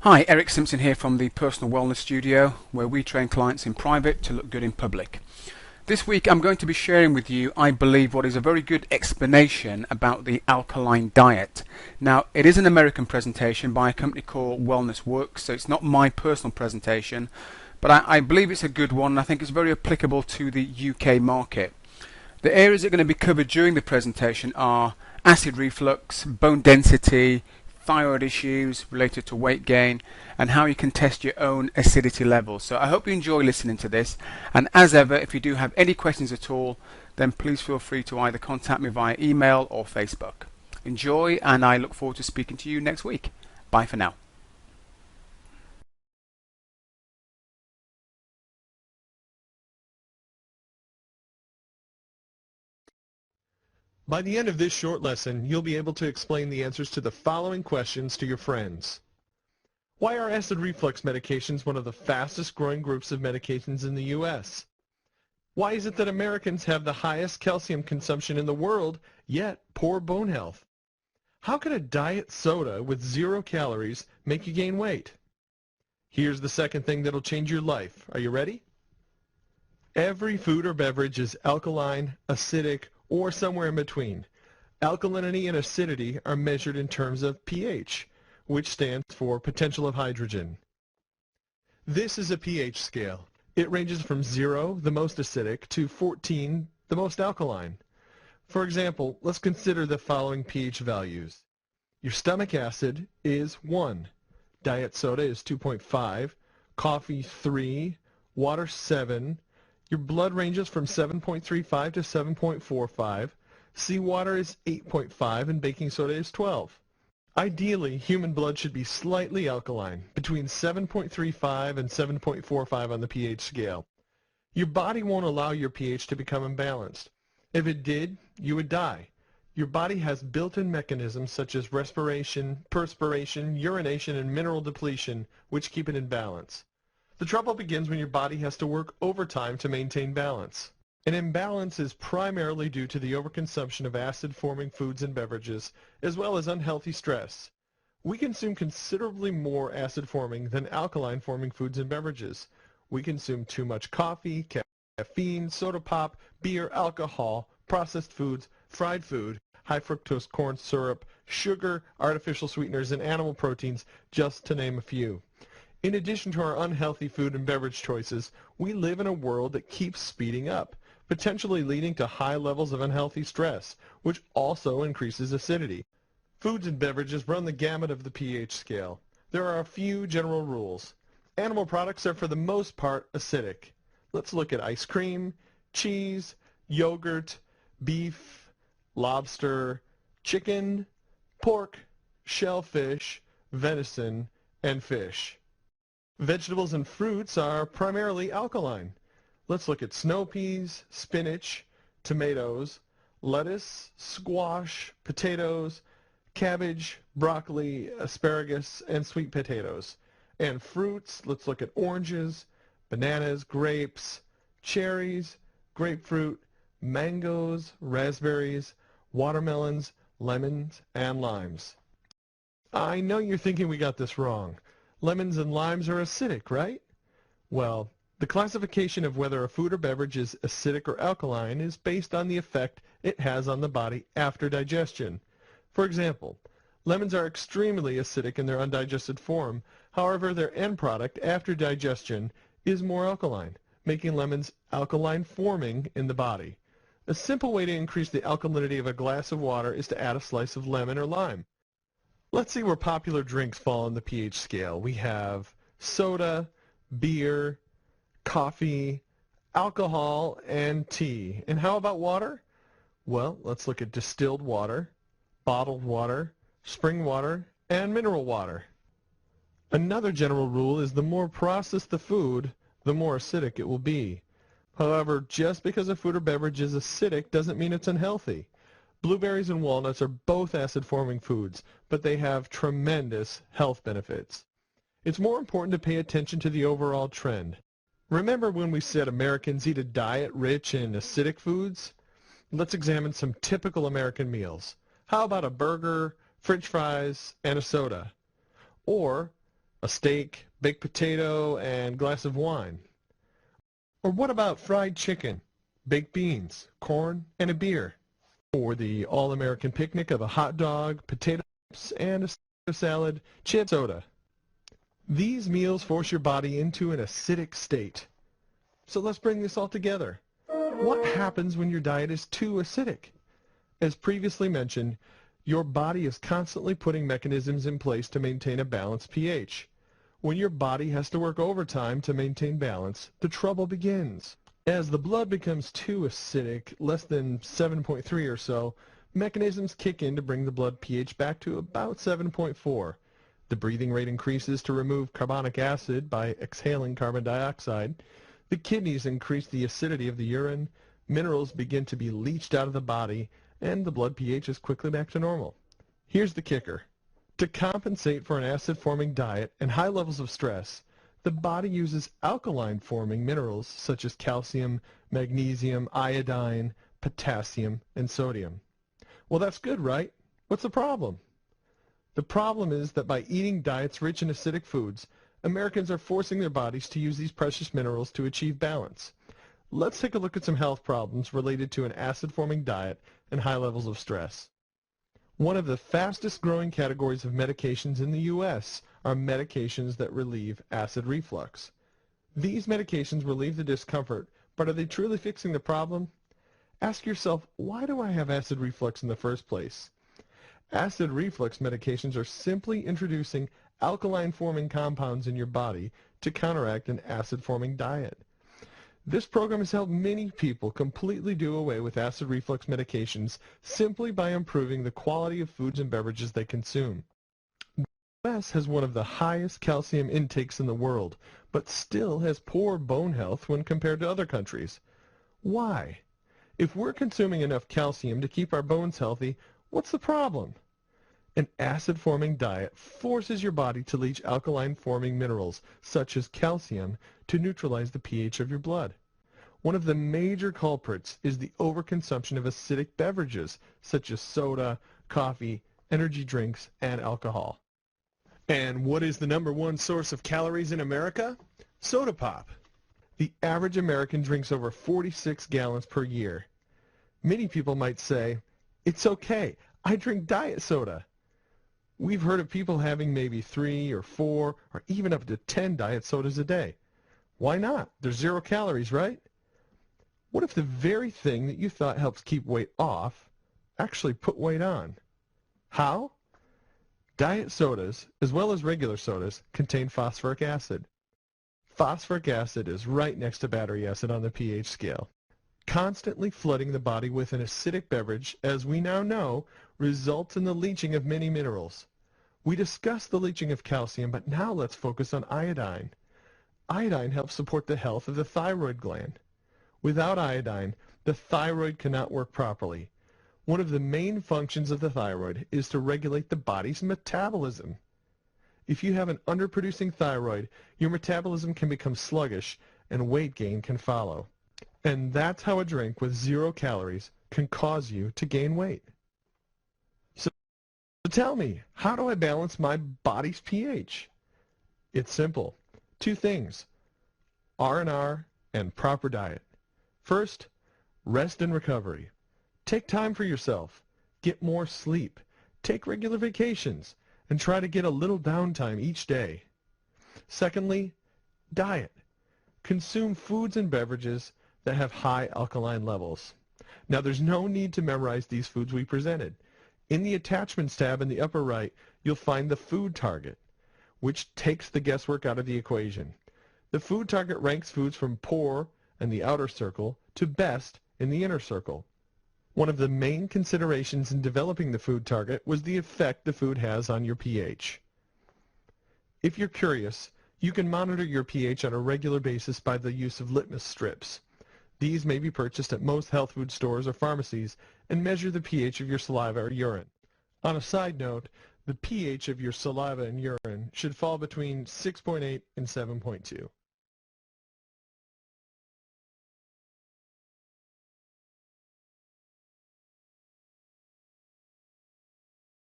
Hi, Eric Simpson here from the Personal Wellness Studio, where we train clients in private to look good in public. This week I'm going to be sharing with you, I believe, what is a very good explanation about the alkaline diet. Now, it is an American presentation by a company called Wellness Works, so it's not my personal presentation, but I believe it's a good one, and I think it's very applicable to the UK market. The areas that are going to be covered during the presentation are acid reflux, bone density, thyroid issues related to weight gain, and how you can test your own acidity levels. So I hope you enjoy listening to this, and as ever, if you do have any questions at all, then please feel free to either contact me via email or Facebook. Enjoy, and I look forward to speaking to you next week. Bye for now. By the end of this short lesson, you'll be able to explain the answers to the following questions to your friends. Why are acid reflux medications one of the fastest growing groups of medications in the U.S.? Why is it that Americans have the highest calcium consumption in the world, yet poor bone health? How can a diet soda with 0 calories make you gain weight? Here's the second thing that'll change your life. Are you ready? Every food or beverage is alkaline, acidic, or somewhere in between. Alkalinity and acidity are measured in terms of pH, which stands for potential of hydrogen. This is a pH scale. It ranges from 0, the most acidic, to 14, the most alkaline. For example, let's consider the following pH values. Your stomach acid is 1, diet soda is 2.5, coffee 3, water 7, your blood ranges from 7.35 to 7.45, seawater is 8.5, and baking soda is 12. Ideally, human blood should be slightly alkaline, between 7.35 and 7.45 on the pH scale. Your body won't allow your pH to become imbalanced. If it did, you would die. Your body has built-in mechanisms such as respiration, perspiration, urination, and mineral depletion, which keep it in balance. The trouble begins when your body has to work overtime to maintain balance. An imbalance is primarily due to the overconsumption of acid-forming foods and beverages, as well as unhealthy stress. We consume considerably more acid-forming than alkaline-forming foods and beverages. We consume too much coffee, caffeine, Sodapop, beer, alcohol, processed foods, fried food, high-fructose corn syrup, sugar, artificial sweeteners, and animal proteins, just to name a few. In addition to our unhealthy food and beverage choices, we live in a world that keeps speeding up, potentially leading to high levels of unhealthy stress, which also increases acidity. Foods and beverages run the gamut of the pH scale. There are a few general rules. Animal products are for the most part acidic. Let's look at ice cream, cheese, yogurt, beef, lobster, chicken, pork, shellfish, venison, and fish. Vegetables and fruits are primarily alkaline. Let's look at snow peas, spinach, tomatoes, lettuce, squash, potatoes, cabbage, broccoli, asparagus, and sweet potatoes. And fruits, let's look at oranges, bananas, grapes, cherries, grapefruit, mangoes, raspberries, watermelons, lemons, and limes. I know you're thinking we got this wrong. Lemons and limes are acidic, right? Well, the classification of whether a food or beverage is acidic or alkaline is based on the effect it has on the body after digestion. For example, lemons are extremely acidic in their undigested form. However, their end product after digestion is more alkaline, making lemons alkaline forming in the body. A simple way to increase the alkalinity of a glass of water is to add a slice of lemon or lime. Let's see where popular drinks fall on the pH scale. We have soda, beer, coffee, alcohol, and tea. And how about water? Well, let's look at distilled water, bottled water, spring water, and mineral water. Another general rule is the more processed the food, the more acidic it will be. However, just because a food or beverage is acidic doesn't mean it's unhealthy. Blueberries and walnuts are both acid-forming foods, but they have tremendous health benefits. It's more important to pay attention to the overall trend. Remember when we said Americans eat a diet rich in acidic foods? Let's examine some typical American meals. How about a burger, French fries, and a soda? Or A steak, baked potato, and glass of wine? Or what about fried chicken, baked beans, corn, and a beer? Or the all-American picnic of a hot dog, potato chips, and a salad, chip, soda? These meals force your body into an acidic state. So let's bring this all together. What happens when your diet is too acidic? As previously mentioned, your body is constantly putting mechanisms in place to maintain a balanced pH. When your body has to work overtime to maintain balance, the trouble begins. As the blood becomes too acidic, less than 7.3 or so, mechanisms kick in to bring the blood pH back to about 7.4. The breathing rate increases to remove carbonic acid by exhaling carbon dioxide. The kidneys increase the acidity of the urine, minerals begin to be leached out of the body, and the blood pH is quickly back to normal. Here's the kicker. To compensate for an acid-forming diet and high levels of stress, the body uses alkaline-forming minerals such as calcium, magnesium, iodine, potassium, and sodium. Well, that's good, right? What's the problem? The problem is that by eating diets rich in acidic foods, Americans are forcing their bodies to use these precious minerals to achieve balance. Let's take a look at some health problems related to an acid-forming diet and high levels of stress. One of the fastest growing categories of medications in the U.S. are medications that relieve acid reflux. These medications relieve the discomfort, but are they truly fixing the problem? Ask yourself, why do I have acid reflux in the first place? Acid reflux medications are simply introducing alkaline-forming compounds in your body to counteract an acid-forming diet. This program has helped many people completely do away with acid reflux medications simply by improving the quality of foods and beverages they consume. The U.S. has one of the highest calcium intakes in the world, but still has poor bone health when compared to other countries. Why? If we're consuming enough calcium to keep our bones healthy, what's the problem? An acid-forming diet forces your body to leach alkaline-forming minerals, such as calcium, to neutralize the pH of your blood. One of the major culprits is the overconsumption of acidic beverages, such as soda, coffee, energy drinks, and alcohol. And what is the #1 source of calories in America? Sodapop. The average American drinks over 46 gallons per year. Many people might say, "It's okay, I drink diet soda." We've heard of people having maybe 3 or 4 or even up to 10 diet sodas a day. Why not? They're 0 calories, right? What if the very thing that you thought helps keep weight off actually put weight on? How? Diet sodas, as well as regular sodas, contain phosphoric acid. Phosphoric acid is right next to battery acid on the pH scale. Constantly flooding the body with an acidic beverage, as we now know, results in the leaching of many minerals. We discussed the leaching of calcium, but now let's focus on iodine. Iodine helps support the health of the thyroid gland. Without iodine, the thyroid cannot work properly. One of the main functions of the thyroid is to regulate the body's metabolism. If you have an underproducing thyroid, your metabolism can become sluggish and weight gain can follow. And that's how a drink with 0 calories can cause you to gain weight. So tell me, how do I balance my body's pH? It's simple. 2 things, R&R and proper diet. First, rest and recovery. Take time for yourself. Get more sleep. Take regular vacations and try to get a little downtime each day. Secondly, diet. Consume foods and beverages that have high alkaline levels. Now, there's no need to memorize these foods we presented. In the attachments tab in the upper right, you'll find the food target, which takes the guesswork out of the equation. The food target ranks foods from poor in the outer circle to best in the inner circle. One of the main considerations in developing the food target was the effect the food has on your pH. If you're curious, you can monitor your pH on a regular basis by the use of litmus strips. These may be purchased at most health food stores or pharmacies and measure the pH of your saliva or urine. On a side note, the pH of your saliva and urine should fall between 6.8 and 7.2.